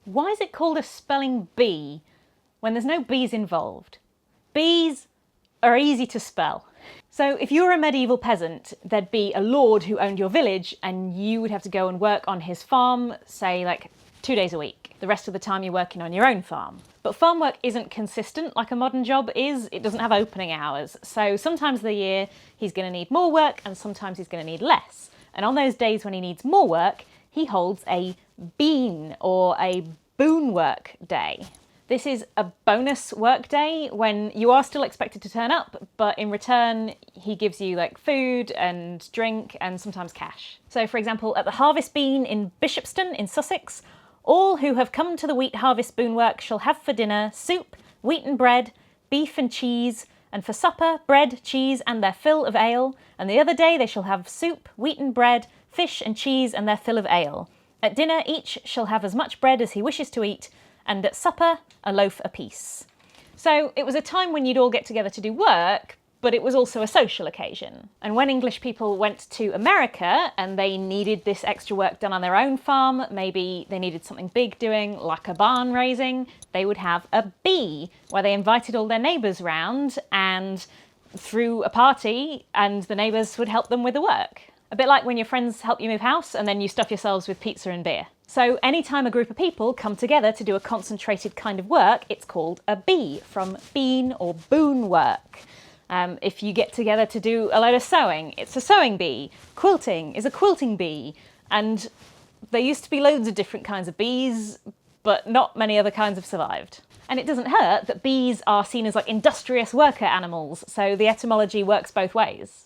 Why is it called a spelling bee when there's no bees involved? Bees are easy to spell. So if you were a medieval peasant, there'd be a lord who owned your village and you would have to go and work on his farm, say like 2 days a week. The rest of the time you're working on your own farm. But farm work isn't consistent like a modern job is. It doesn't have opening hours. So sometimes of the year he's going to need more work and sometimes he's going to need less. And on those days when he needs more work, he holds a bean or a boon work day. This is a bonus work day when you are still expected to turn up, but in return he gives you like food and drink and sometimes cash. So for example, at the Harvest Bean in Bishopston in Sussex, all who have come to the wheat harvest boon work shall have for dinner soup, wheaten bread, beef and cheese, and for supper bread, cheese and their fill of ale, and the other day they shall have soup, wheaten bread, fish and cheese and their fill of ale. At dinner each shall have as much bread as he wishes to eat, and at supper a loaf apiece. So it was a time when you'd all get together to do work, but it was also a social occasion. And when English people went to America and they needed this extra work done on their own farm, maybe they needed something big doing, like a barn raising, they would have a bee where they invited all their neighbours round and threw a party and the neighbours would help them with the work. A bit like when your friends help you move house and then you stuff yourselves with pizza and beer. So anytime a group of people come together to do a concentrated kind of work, it's called a bee, from bean or boon work. If you get together to do a load of sewing, it's a sewing bee. Quilting is a quilting bee. And there used to be loads of different kinds of bees, but not many other kinds have survived. And it doesn't hurt that bees are seen as like industrious worker animals, so the etymology works both ways.